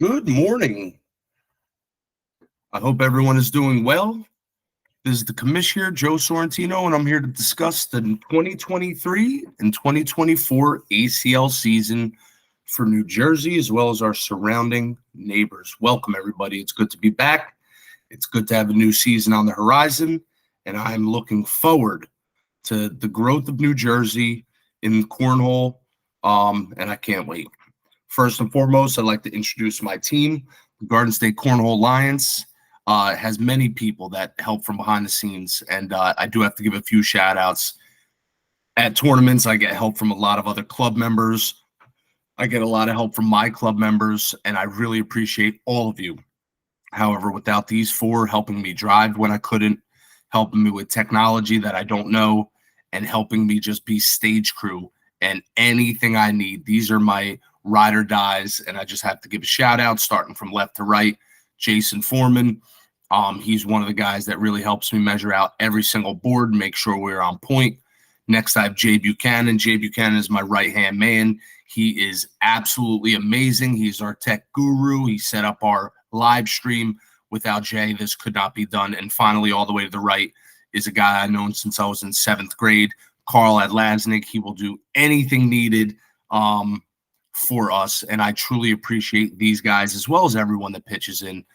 Good morning. I hope everyone is doing well. This is the commissioner, Joe Sorrentino, and I'm here to discuss the 2023 and 2024 ACL season for New Jersey, as well as our surrounding neighbors. Welcome, everybody. It's good to be back. It's good to have a new season on the horizon, and I'm looking forward to the growth of New Jersey in Cornhole, and I can't wait. First and foremost, I'd like to introduce my team. The Garden State Cornhole Alliance has many people that help from behind the scenes, and I do have to give a few shout-outs. At tournaments, I get help from a lot of other club members. I get a lot of help from my club members, and I really appreciate all of you. However, without these four helping me drive when I couldn't, helping me with technology that I don't know, and helping me just be stage crew and anything I need, these are my ride or dies, and I just have to give a shout out starting from left to right. Jason Foreman, he's one of the guys that really helps me measure out every single board, make sure we're on point. Next, I have Jay Buchanan. Jay Buchanan is my right-hand man. He is absolutely amazing. He's our tech guru. He set up our live stream. Without Jay, this could not be done. And finally, all the way to the right is a guy I've known since I was in 7th grade, Carl Adlasnik. He will do anything needed for us, and I truly appreciate these guys as well as everyone that pitches in.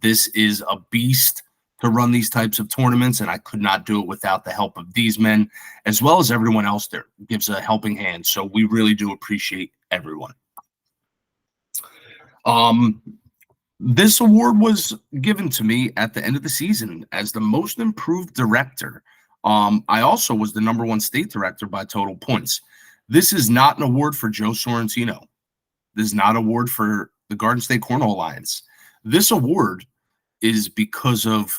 This is a beast to run these types of tournaments, and I could not do it without the help of these men, as well as everyone else there gives a helping hand. So we really do appreciate everyone. This award was given to me at the end of the season as the most improved director. I also was the #1 state director by total points. This is not an award for Joe Sorrentino. This is not an award for the Garden State Cornhole Alliance. This award is because of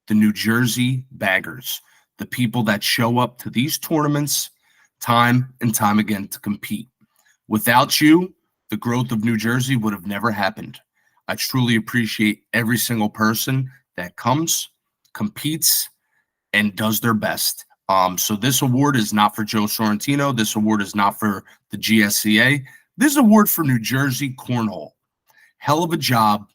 the New Jersey baggers, the people that show up to these tournaments time and time again to compete. Without you, the growth of New Jersey would have never happened. I truly appreciate every single person that comes, competes, and does their best. So this award is not for Joe Sorrentino. This award is not for the GSCA. This is an award for New Jersey Cornhole. Hell of a job,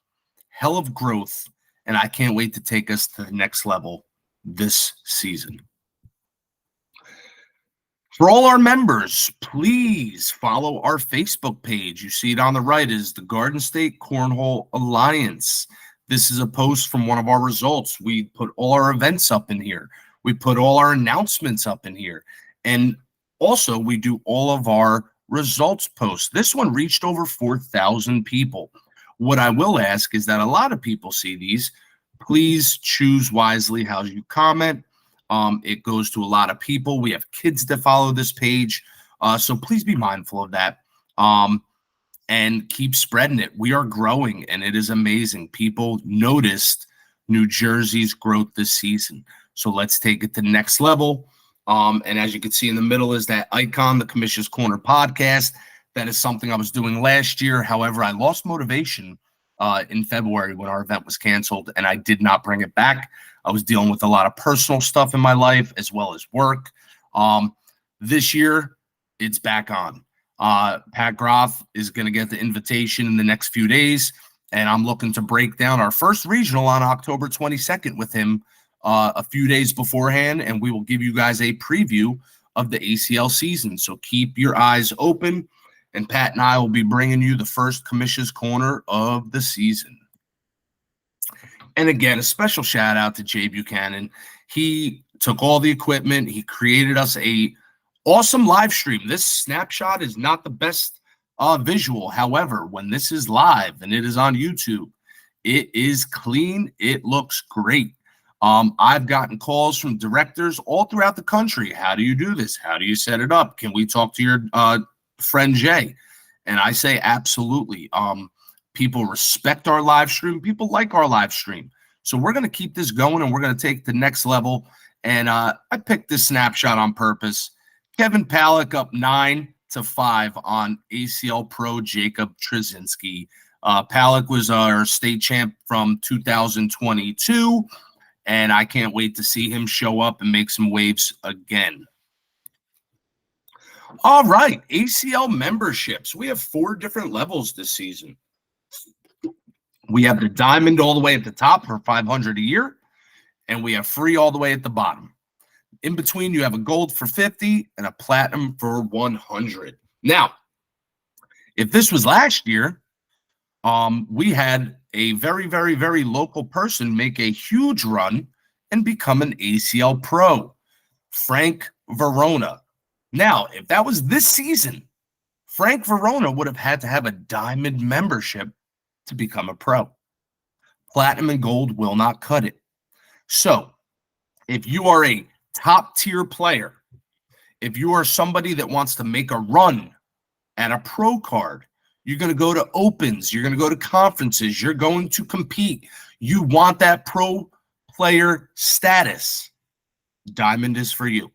hell of growth, and I can't wait to take us to the next level this season. For all our members, please follow our Facebook page. You see it on the right is the Garden State Cornhole Alliance. This is a post from one of our results. We put all our events up in here. We put all our announcements up in here. And also, we do all of our results posts. This one reached over 4,000 people. What I will ask is that a lot of people see these. Please choose wisely how you comment. It goes to a lot of people. We have kids that follow this page. So please be mindful of that. And keep spreading it. We are growing, and it is amazing. People noticed New Jersey's growth this season. So let's take it to the next level. And as you can see in the middle is that icon, the Commissioner's Corner podcast. That is something I was doing last year. However, I lost motivation in February when our event was canceled, and I did not bring it back. I was dealing with a lot of personal stuff in my life as well as work. This year, it's back on. Pat Groff is going to get the invitation in the next few days, and I'm looking to break down our first regional on October 22nd with him a few days beforehand, and we will give you guys a preview of the ACL season. So keep your eyes open, and Pat and I will be bringing you the first Commissioner's Corner of the season. And again, a special shout out to Jay Buchanan. He took all the equipment. He created us a awesome live stream. This snapshot is not the best visual. However, when this is live and it is on YouTube, it is clean. It looks great. I've gotten calls from directors all throughout the country. How do you do this? How do you set it up? Can we talk to your friend Jay? And I say absolutely. People respect our live stream. People like our live stream. So we're going to keep this going, and we're going to take the next level. And I picked this snapshot on purpose. Kevin Palick up 9-5 on ACL Pro Jacob Trzynski. Palick was our state champ from 2022, and I can't wait to see him show up and make some waves again. All right, ACL memberships. We have 4 different levels this season. We have the diamond all the way at the top for $500 a year, and we have free all the way at the bottom. In between, you have a gold for $50 and a platinum for $100. Now, if this was last year, we had a very, very, very local person make a huge run and become an ACL pro, Frank Verona. Now, if that was this season, Frank Verona would have had to have a diamond membership to become a pro. Platinum and gold will not cut it. So, if you are a top tier player, if you are somebody that wants to make a run at a pro card, you're going to go to opens, you're going to go to conferences, you're going to compete, you want that pro player status, diamond is for you.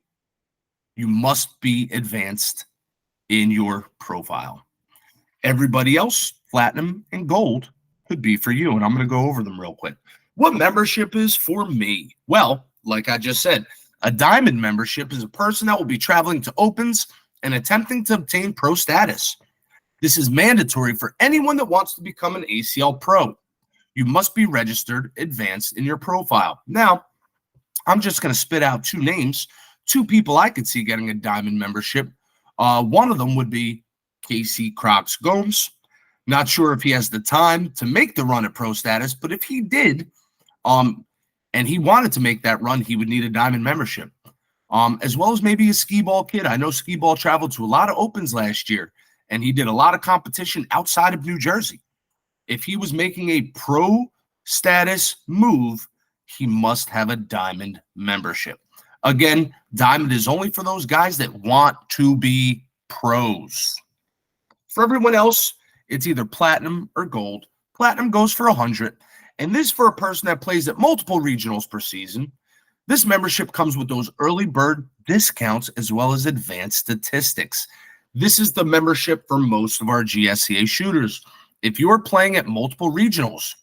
You must be advanced in your profile. Everybody else, platinum and gold, could be for you, and I'm going to go over them real quick. What membership is for me? Well, like I just said, a diamond membership is a person that will be traveling to opens and attempting to obtain pro status. This is mandatory for anyone that wants to become an ACL pro. You must be registered advanced in your profile. Now, I'm just going to spit out two names, two people I could see getting a diamond membership. One of them would be Casey Crocs Gomes. Not sure if he has the time to make the run at pro status, but if he did, and he wanted to make that run, he would need a diamond membership, as well as maybe a skee ball kid. I know skee ball traveled to a lot of opens last year, and he did a lot of competition outside of New Jersey. If he was making a pro status move, he must have a diamond membership. Again, diamond is only for those guys that want to be pros. For everyone else, it's either platinum or gold. Platinum goes for $100, and this for a person that plays at multiple regionals per season. This membership comes with those early bird discounts as well as advanced statistics. This is the membership for most of our GSCA shooters. If you are playing at multiple regionals,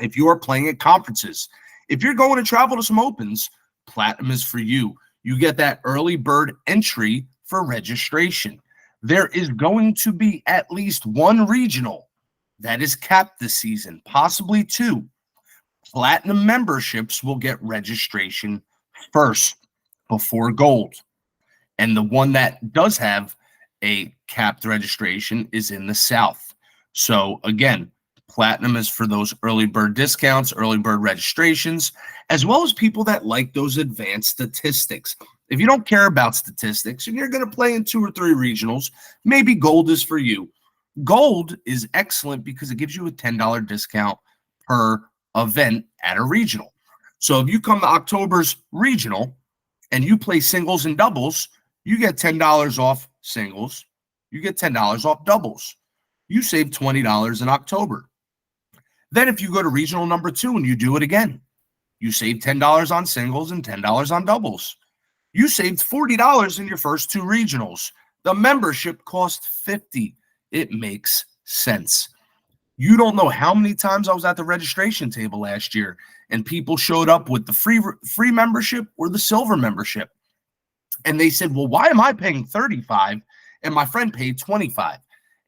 if you are playing at conferences, if you're going to travel to some opens, platinum is for you. You get that early bird entry for registration. There is going to be at least one regional that is capped this season, possibly two. Platinum memberships will get registration first before gold. And the one that does have a capped registration is in the South. So again, platinum is for those early bird discounts, early bird registrations, as well as people that like those advanced statistics. If you don't care about statistics and you're going to play in 2 or 3 regionals, maybe gold is for you. Gold is excellent because it gives you a $10 discount per event at a regional. So if you come to October's regional and you play singles and doubles, you get $10 off singles. You get $10 off doubles. You save $20 in October. Then if you go to regional number 2 and you do it again, you save $10 on singles and $10 on doubles. You saved $40 in your first 2 regionals. The membership cost $50. It makes sense. You don't know how many times I was at the registration table last year and people showed up with the free membership or the silver membership. And they said, well, why am I paying $35 and my friend paid $25?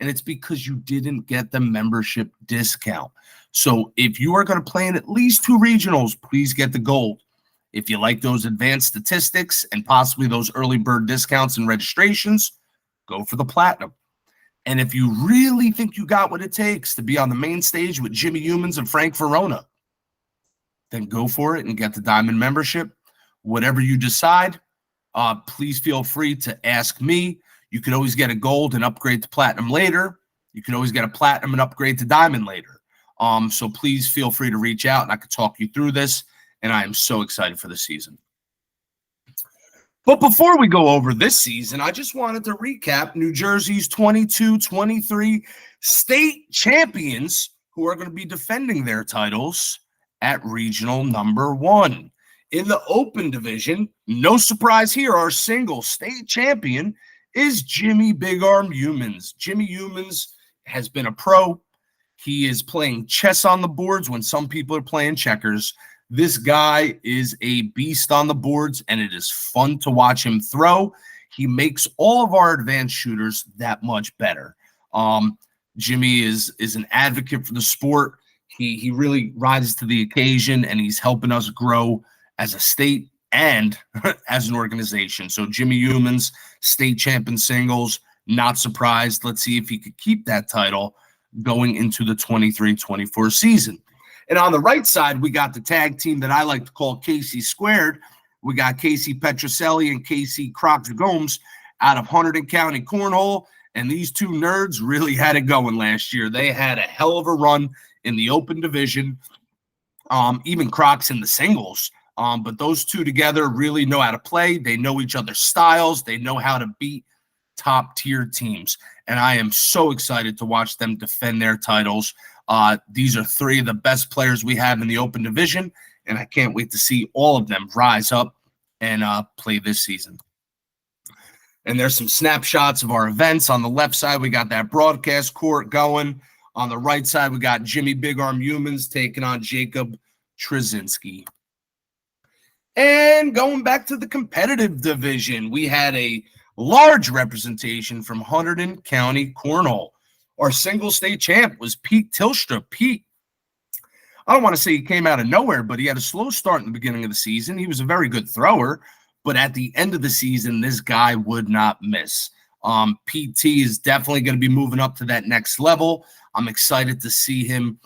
And it's because you didn't get the membership discount. So if you are going to play in at least 2 regionals, please get the gold. If you like those advanced statistics and possibly those early bird discounts and registrations, go for the platinum. And if you really think you got what it takes to be on the main stage with Jimmy Humans and Frank Verona, then go for it and get the diamond membership. Whatever you decide, please feel free to ask me. You can always get a gold and upgrade to platinum later. You can always get a platinum and upgrade to diamond later. So please feel free to reach out and I could talk you through this. And I am so excited for the season. But before we go over this season, I just wanted to recap New Jersey's 22-23 state champions who are going to be defending their titles at regional number 1. In the open division, no surprise here, our single state champion is Jimmy Big Arm Humans. Jimmy Humans has been a pro. He is playing chess on the boards when some people are playing checkers. This guy is a beast on the boards, and it is fun to watch him throw. He makes all of our advanced shooters that much better. Jimmy is an advocate for the sport. He really rises to the occasion, and he's helping us grow as a state and as an organization. So Jimmy Humans, state champion singles, not surprised. Let's see if he could keep that title going into the 23-24 season. And on the right side, we got the tag team that I like to call Casey Squared. We got Casey Petroselli and Casey Crocs Gomes out of Hunterdon County Cornhole. And these two nerds really had it going last year. They had a hell of a run in the open division, even Crocs in the singles. But those two together really know how to play. They know each other's styles. They know how to beat top-tier teams. And I am so excited to watch them defend their titles. These are three of the best players we have in the open division, and I can't wait to see all of them rise up and play this season. And there's some snapshots of our events. On the left side, we got that broadcast court going. On the right side, we got Jimmy Big Arm Humans taking on Jacob Trzynski. And going back to the competitive division, we had a large representation from Hunterdon County Cornhole. Our single state champ was Pete Tilstra. Pete, I don't want to say he came out of nowhere, but he had a slow start in the beginning of the season. He was a very good thrower, but at the end of the season, this guy would not miss. PT is definitely going to be moving up to that next level. I'm excited to see him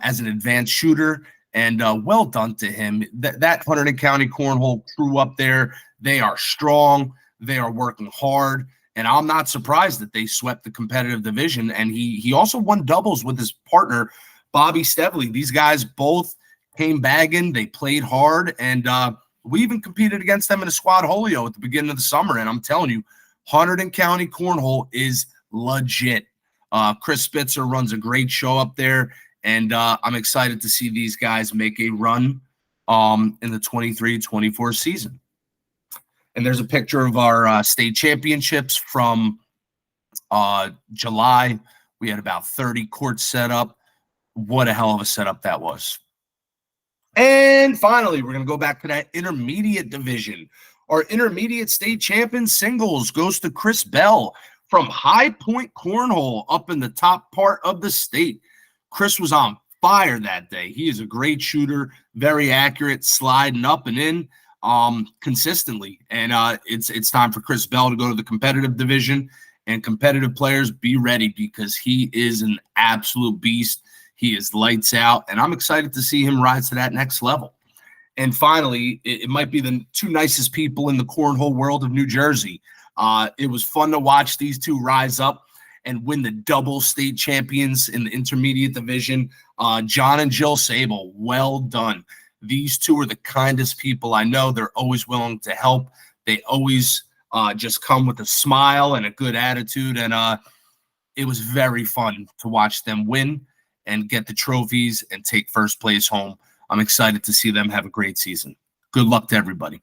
as an advanced shooter, and well done to him. That Hunterdon County Cornhole crew up there, they are strong. They are working hard, and I'm not surprised that they swept the competitive division. And he also won doubles with his partner, Bobby Stevely. These guys both came bagging. They played hard, and we even competed against them in a squad holio at the beginning of the summer. And I'm telling you, Hunterdon County Cornhole is legit. Chris Spitzer runs a great show up there, and I'm excited to see these guys make a run in the 23-24 season. And there's a picture of our state championships from July. We had about 30 courts set up. What a hell of a setup that was. And finally, we're going to go back to that intermediate division. Our intermediate state champion singles goes to Chris Bell from High Point Cornhole up in the top part of the state. Chris was on fire that day. He is a great shooter, very accurate, sliding up and in consistently. And it's time for Chris Bell to go to the competitive division. And competitive players, be ready, because he is an absolute beast. He is lights out, and I'm excited to see him rise to that next level. And finally, it might be the two nicest people in the cornhole world of New Jersey. It was fun to watch these two rise up and win the double state champions in the intermediate division. John and Jill Sable, well done. These two are the kindest people I know. They're always willing to help. They always just come with a smile and a good attitude. And it was very fun to watch them win and get the trophies and take first place home. I'm excited to see them have a great season. Good luck to everybody.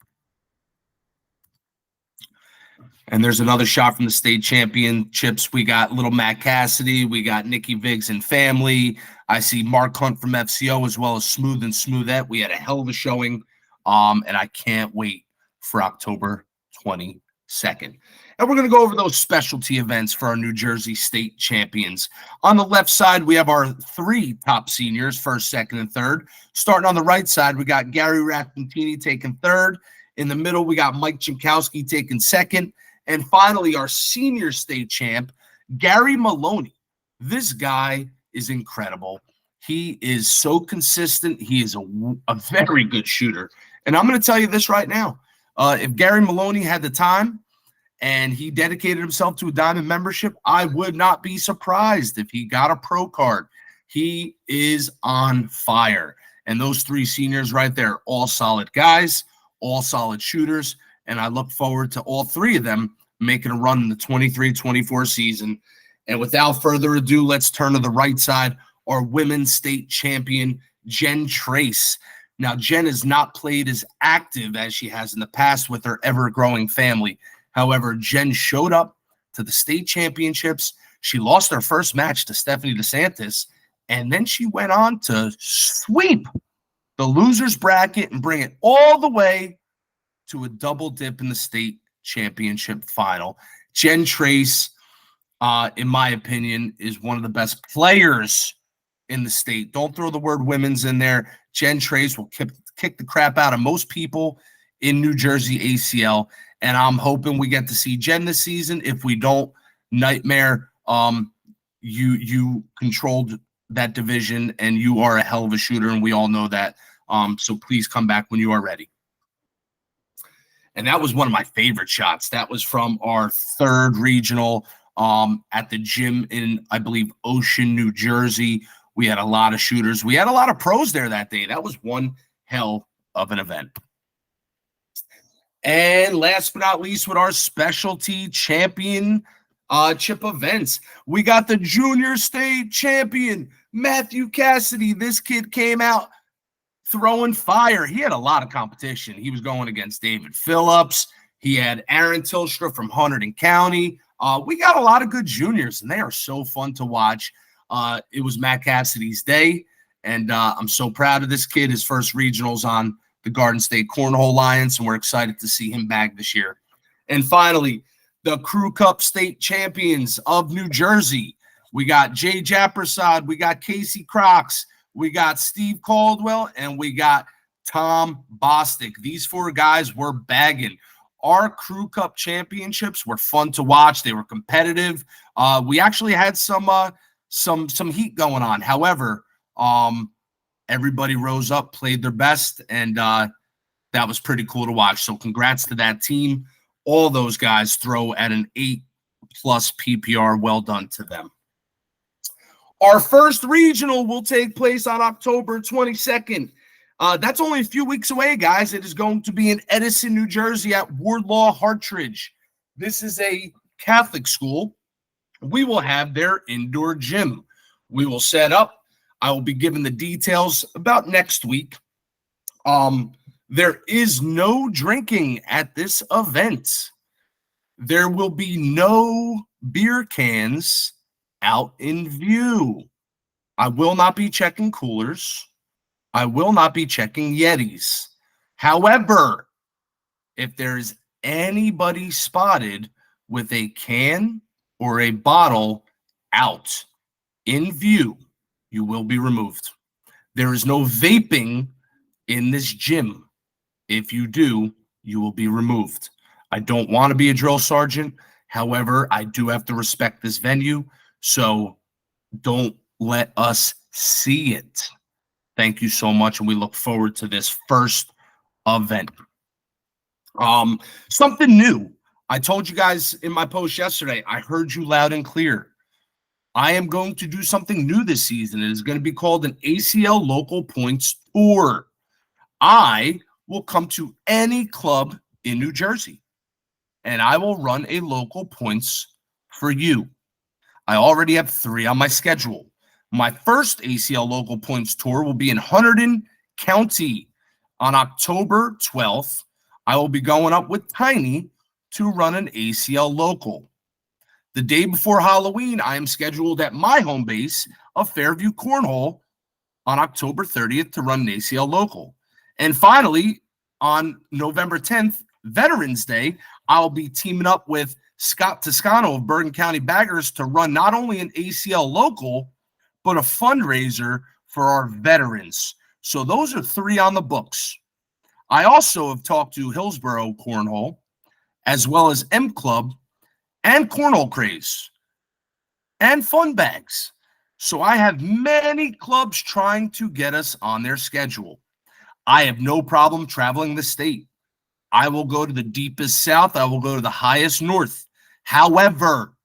And there's another shot from the state championships. We got little Matt Cassidy. We got Nikki Viggs and family. I see Mark Hunt from FCO, as well as Smooth and Smoothette. We had a hell of a showing, and I can't wait for October 22nd. And we're going to go over those specialty events for our New Jersey state champions. On the left side, we have our three top seniors, first, second, and third. Starting on the right side, we got Gary Raffantini taking third. In the middle, we got Mike Jankowski taking second. And finally, our senior state champ, Gary Maloney. This guy is incredible. He is so consistent. He is a very good shooter. And I'm going to tell you this right now. If Gary Maloney had the time and he dedicated himself to a Diamond membership, I would not be surprised if he got a pro card. He is on fire. And those three seniors right there, all solid guys, all solid shooters. And I look forward to all three of them making a run in the 23-24 season. And without further ado, let's turn to the right side. Our women's state champion, Jen Trace. Now, Jen has not played as active as she has in the past with her ever-growing family. However, Jen showed up to the state championships. She lost her first match to Stephanie DeSantis, and then she went on to sweep the losers bracket and bring it all the way to a double dip in the state championship final. Jen Trace, in my opinion, is one of the best players in the state. Don't throw the word women's in there. Jen Trace will kick the crap out of most people in New Jersey ACL, and I'm hoping we get to see Jen this season. If we don't, Nightmare, you controlled that division, and you are a hell of a shooter, and we all know that. So please come back when you are ready. And that was one of my favorite shots. That was from our third regional at the gym in, I believe, Ocean, New Jersey. We had a lot of shooters. We had a lot of pros there that day. That was one hell of an event. And last but not least, with our specialty championship events, we got the junior state champion, Matthew Cassidy. This kid came out throwing fire. He had a lot of competition. He was going against David Phillips. He had Aaron Tilstra from Hunterdon County. We got a lot of good juniors, and they are so fun to watch. It was Matt Cassidy's day, and I'm so proud of this kid. His first regionals on the Garden State Cornhole Alliance, and we're excited to see him back this year. And finally, the Crew Cup State Champions of New Jersey. We got Jay Jappersad, we got Casey Crocs, we got Steve Caldwell, and we got Tom Bostic. These four guys were bagging. Our Crew Cup championships were fun to watch. They were competitive. We actually had some heat going on. However, everybody rose up, played their best, and that was pretty cool to watch. So congrats to that team. All those guys throw at an 8+ PPR. Well done to them. Our first regional will take place on October 22nd. That's only a few weeks away, guys. It is going to be in Edison, New Jersey at Wardlaw Hartridge. This is a Catholic school. We will have their indoor gym. We will set up. I will be given the details about next week. There is no drinking at this event. There will be no beer cans out in view. I will not be checking coolers. I will not be checking Yetis. However, if there's anybody spotted with a can or a bottle out in view, you will be removed. There is no vaping in this gym. If you do, you will be removed. I don't want to be a drill sergeant. However, I do have to respect this venue, so don't let us see it. Thank you so much, and we look forward to this first event. Something new. I told you guys in my post yesterday, I heard you loud and clear. I am going to do something new this season. It is going to be called an ACL Local Points Tour. I will come to any club in New Jersey, and I will run a local points for you. I already have 3 on my schedule. My first ACL Local Points Tour will be in Hunterdon County on October 12th. I will be going up with Tiny to run an ACL Local. The day before Halloween, I am scheduled at my home base of Fairview Cornhole on October 30th to run an ACL Local. And finally, on November 10th, Veterans Day, I'll be teaming up with Scott Toscano of Bergen County Baggers to run not only an ACL Local, but a fundraiser for our veterans. So those are 3 on the books. I also have talked to Hillsborough Cornhole, as well as M Club and Cornhole Craze and Fun Bags. So I have many clubs trying to get us on their schedule. I have no problem traveling the state. I will go to the deepest south. I will go to the highest north. However,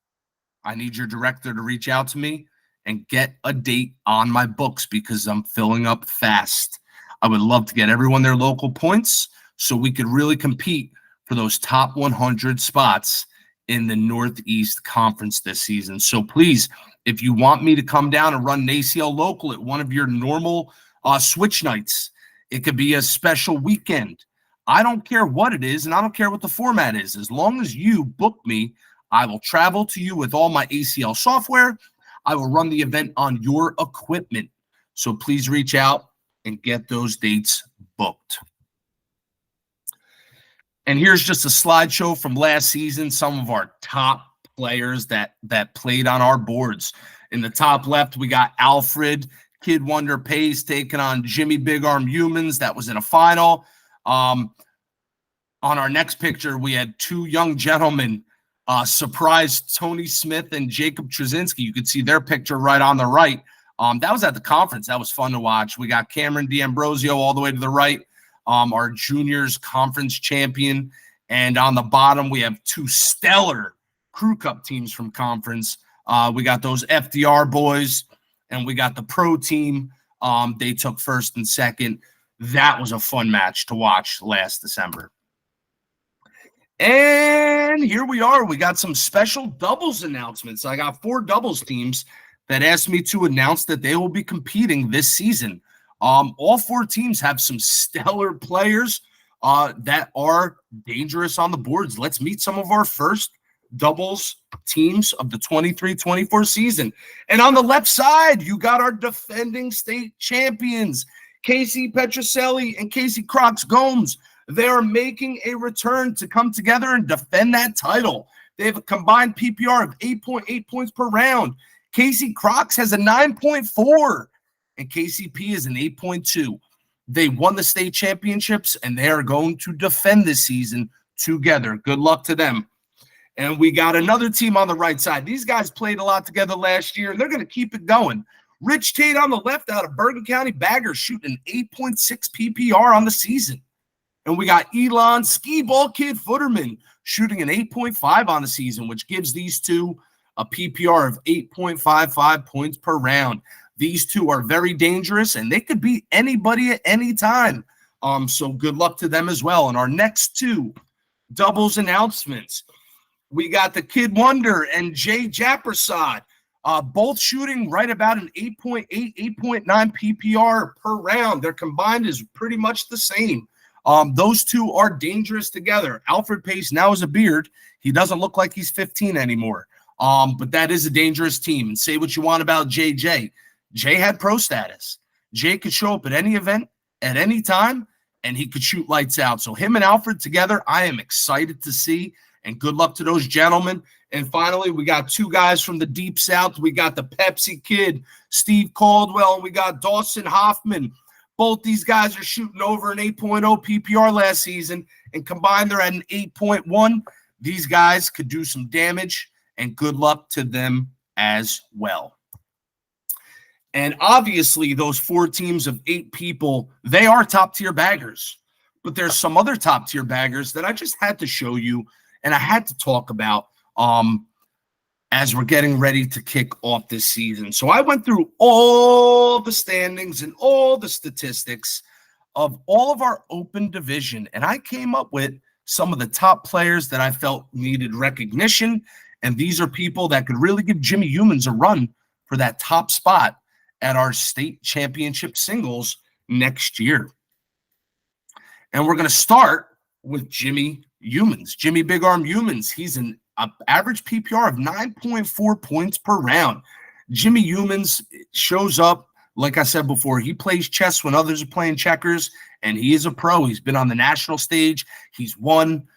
I need your director to reach out to me and get a date on my books because I'm filling up fast. I would love to get everyone their local points so we could really compete for those top 100 spots in the Northeast Conference this season. So please, if you want me to come down and run an ACL Local at one of your normal switch nights, it could be a special weekend. I don't care what it is, and I don't care what the format is. As long as you book me, I will travel to you with all my ACL software. I will run the event on your equipment. So please reach out and get those dates booked. And here's just a slideshow from last season, some of our top players that played on our boards. In the top left, we got Alfred Kid Wonder Pace taking on Jimmy Big Arm Humans. That was in a final. On our next picture, we had two young gentlemen surprised Tony Smith and Jacob Trzynski. You could see their picture right on the right. That was at the conference. That was fun to watch. We got Cameron D'Ambrosio all the way to the right, our juniors conference champion. And on the bottom, we have two stellar Crew Cup teams from conference. We got those FDR boys, and we got the pro team. They took first and second. That was a fun match to watch last December. And here we are. We got some special doubles announcements. I got 4 doubles teams that asked me to announce that they will be competing this season. All 4 teams have some stellar players that are dangerous on the boards. Let's meet some of our first doubles teams of the 23-24 season. And on the left side, you got our defending state champions, Casey Petroselli and Casey Crocs Gomes. They are making a return to come together and defend that title. They have a combined PPR of 8.8 points per round. Casey Crocs has a 9.4, and KCP is an 8.2. They won the state championships, and they are going to defend this season together. Good luck to them. And we got another team on the right side. These guys played a lot together last year, and they're going to keep it going. Rich Tate on the left out of Bergen County Baggers shooting an 8.6 PPR on the season. And we got Elon Ski Ball Kid Footerman shooting an 8.5 on the season, which gives these two a PPR of 8.55 points per round. These two are very dangerous, and they could beat anybody at any time. So good luck to them as well. And our next 2 doubles announcements, we got the Kid Wonder and Jay Japrasad, both shooting right about an 8.8, 8.9 PPR per round. Their combined is pretty much the same. Those two are dangerous together. Alfred Pace now has a beard. He doesn't look like he's 15 anymore. But that is a dangerous team. And say what you want about JJ. Jay had pro status. Jay could show up at any event at any time, and he could shoot lights out. So him and Alfred together, I am excited to see. And good luck to those gentlemen. And finally, we got 2 guys from the Deep South. We got the Pepsi Kid, Steve Caldwell, and we got Dawson Hoffman. Both these guys are shooting over an 8.0 PPR last season, and combined they're at an 8.1. These guys could do some damage, and good luck to them as well. And obviously, those 4 teams of 8 people, they are top-tier baggers. But there's some other top-tier baggers that I just had to show you, and I had to talk about as we're getting ready to kick off this season. So I went through all the standings and all the statistics of all of our open division, and I came up with some of the top players that I felt needed recognition, and these are people that could really give Jimmy Humans a run for that top spot at our state championship singles next year. And we're going to start with Jimmy Humans, Jimmy Big Arm Humans. He's an average PPR of 9.4 points per round. Jimmy Humans shows up, like I said before, he plays chess when others are playing checkers, and he is a pro. He's been on the national stage. He's won.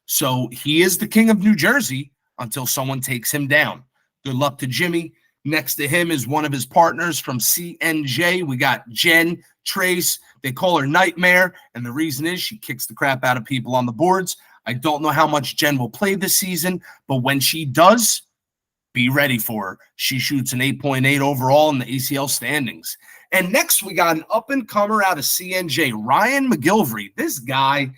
So he is the king of New Jersey until someone takes him down. Good luck to Jimmy. Next to him is one of his partners from CNJ. We got Jen Trace. They call her Nightmare, and the reason is she kicks the crap out of people on the boards. I don't know how much Jen will play this season, but when she does, be ready for her. She shoots an 8.8 overall in the ACL standings. And next, we got an up-and-comer out of CNJ, Ryan McGilvery. This guy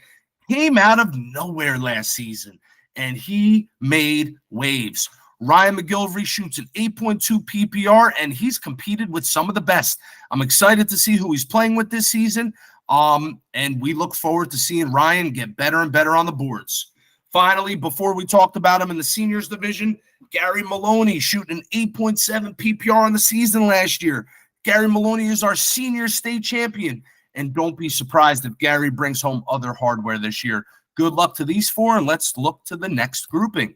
came out of nowhere last season, and he made waves. Ryan McGilvery shoots an 8.2 PPR, and he's competed with some of the best. I'm excited to see who he's playing with this season, and we look forward to seeing Ryan get better and better on the boards. Finally, before we talked about him in the seniors division, Gary Maloney shooting an 8.7 PPR on the season last year. Gary Maloney is our senior state champion, and don't be surprised if Gary brings home other hardware this year. Good luck to these 4, and let's look to the next grouping.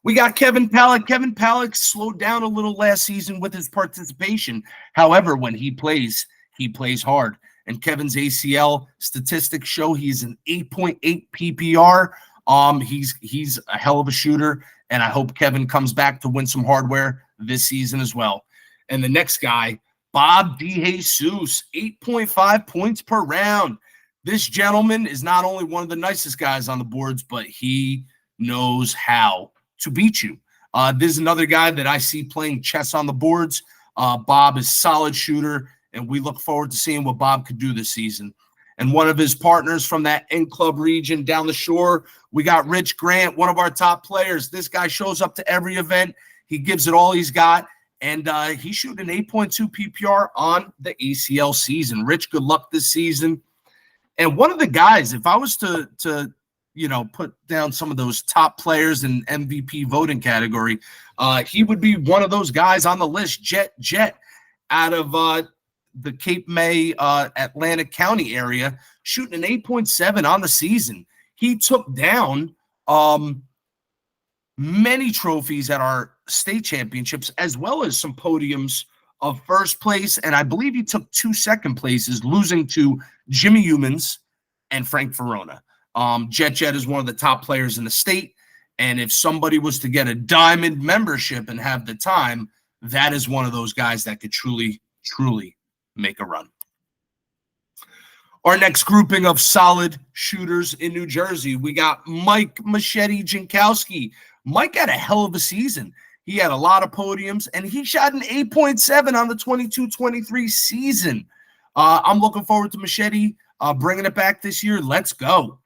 We got Kevin Palick. Kevin Palick slowed down a little last season with his participation. However, when he plays hard. And Kevin's ACL statistics show he's an 8.8 PPR. He's a hell of a shooter, and I hope Kevin comes back to win some hardware this season as well. And the next guy, Bob DeJesus, 8.5 points per round. This gentleman is not only one of the nicest guys on the boards, but he knows how to beat you. This is another guy that I see playing chess on the boards. Bob is a solid shooter, and we look forward to seeing what Bob could do this season. And one of his partners from that N-Club region down the shore, we got Rich Grant, one of our top players. This guy shows up to every event. He gives it all he's got, and he's shooting an 8.2 PPR on the ACL season. Rich, good luck this season. And one of the guys, if I was to put down some of those top players in MVP voting category, he would be one of those guys on the list. Jet out of the Cape May, Atlantic County area, shooting an 8.7 on the season. He took down many trophies at our state championships, as well as some podiums of first place. And I believe he took 2 second places, losing to Jimmy Humans and Frank Verona. Jet is one of the top players in the state. And if somebody was to get a diamond membership and have the time, that is one of those guys that could truly make a run. Our next grouping of solid shooters in New Jersey, we got Mike Machete Jankowski. Mike had a hell of a season. He had a lot of podiums, and he shot an 8.7 on the 22-23 season. I'm looking forward to Machete bringing it back this year. Let's go.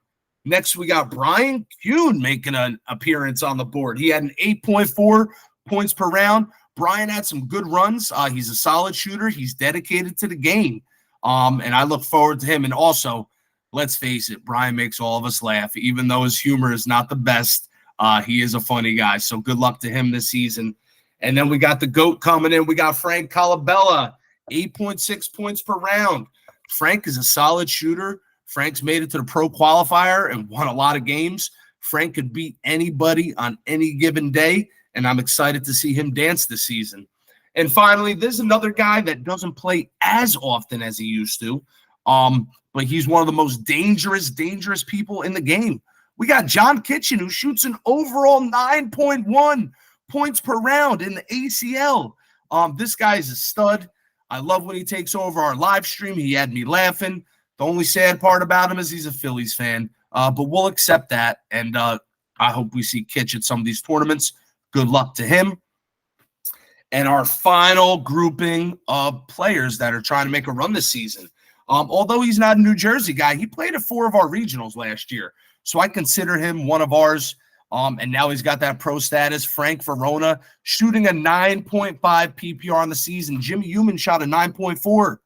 Next, we got Brian Kuhn making an appearance on the board. He had an 8.4 points per round. Brian had some good runs. He's a solid shooter. He's dedicated to the game. And I look forward to him. And also, let's face it, Brian makes all of us laugh. Even though his humor is not the best, he is a funny guy. So good luck to him this season. And then we got the GOAT coming in. We got Frank Calabella, 8.6 points per round. Frank is a solid shooter. Frank's made it to the pro qualifier and won a lot of games. Frank could beat anybody on any given day, and I'm excited to see him dance this season. And finally, there's another guy that doesn't play as often as he used to, but he's one of the most dangerous people in the game. We got John Kitchen, who shoots an overall 9.1 points per round in the ACL. This guy is a stud. I love when he takes over our live stream. He had me laughing. The only sad part about him is he's a Phillies fan, but we'll accept that, and I hope we see Kitch at some of these tournaments. Good luck to him. And our final grouping of players that are trying to make a run this season. Although he's not a New Jersey guy, he played at 4 of our regionals last year, so I consider him one of ours, and now he's got that pro status. Frank Verona shooting a 9.5 PPR on the season. Jimmy Human shot a 9.4.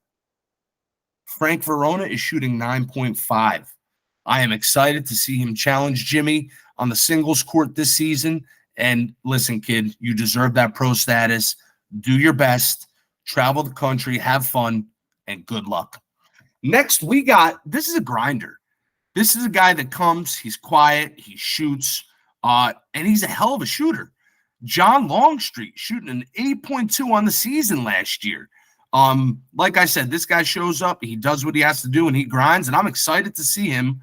Frank Verona is shooting 9.5. I am excited to see him challenge Jimmy on the singles court this season. And listen, kid, you deserve that pro status. Do your best. Travel the country. Have fun. And good luck. Next, we got – this is a grinder. This is a guy that comes. He's quiet. He shoots. And he's a hell of a shooter. John Longstreet shooting an 8.2 on the season last year. Like I said, this guy shows up, he does what he has to do, and he grinds, and I'm excited to see him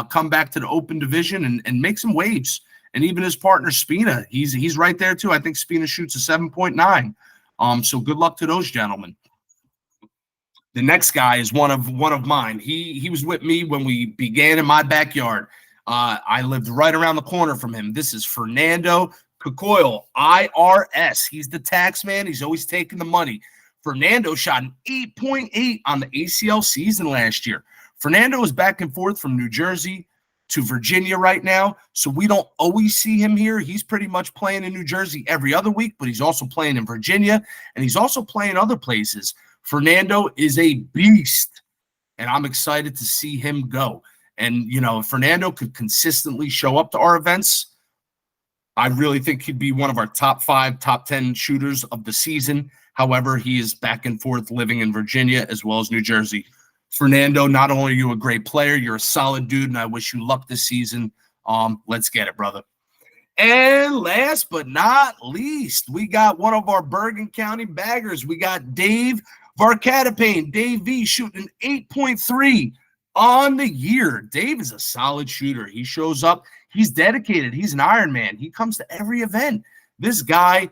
come back to the open division and make some waves. And even his partner, Spina, he's right there too. I think Spina shoots a 7.9. So good luck to those gentlemen. The next guy is one of mine. He was with me when we began in my backyard. I lived right around the corner from him. This is Fernando Cocoyle, IRS. He's the tax man. He's always taking the money. Fernando shot an 8.8 on the ACL season last year. Fernando is back and forth from New Jersey to Virginia right now, so we don't always see him here. He's pretty much playing in New Jersey every other week, but he's also playing in Virginia, and he's also playing other places. Fernando is a beast, and I'm excited to see him go. And, if Fernando could consistently show up to our events, I really think he'd be one of our top 5, top 10 shooters of the season. However, he is back and forth living in Virginia as well as New Jersey. Fernando, not only are you a great player, you're a solid dude, and I wish you luck this season. Let's get it, brother. And last but not least, we got one of our Bergen County baggers. We got Dave Varcatapane. Dave V shooting 8.3 on the year. Dave is a solid shooter. He shows up. He's dedicated. He's an Iron Man. He comes to every event. This guy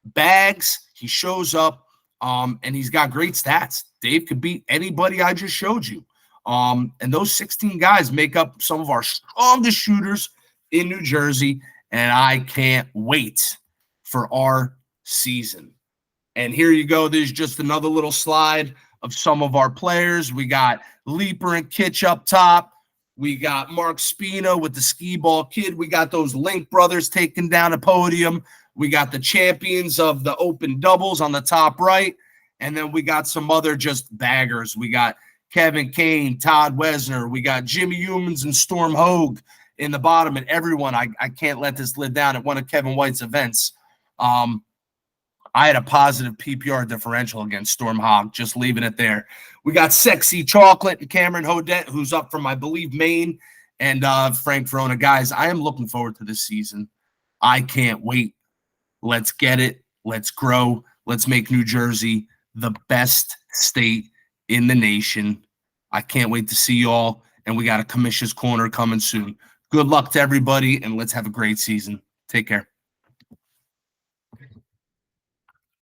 bags. He shows up. And he's got great stats. Dave could beat anybody I just showed you. And those 16 guys make up some of our strongest shooters in New Jersey, and I can't wait for our season. And here you go. There's just another little slide of some of our players. We got Leaper and Kitch up top. We got Mark Spino with the skee ball kid. We got those Link brothers taking down a podium. We got the champions of the open doubles on the top right. And then we got some other just baggers. We got Kevin Kane, Todd Wesner. We got Jimmy Humans and Storm Hogue in the bottom. And everyone, I can't let this live down at one of Kevin White's events. I had a positive PPR differential against Storm Hogg, just leaving it there. We got Sexy Chocolate and Cameron Hodette, who's up from, I believe, Maine, and Frank Verona. Guys, I am looking forward to this season. I can't wait. Let's get it. Let's grow. Let's make New Jersey the best state in the nation. I can't wait to see y'all, and we got a Commissioner's Corner coming soon. Good luck to everybody, and let's have a great season. Take care.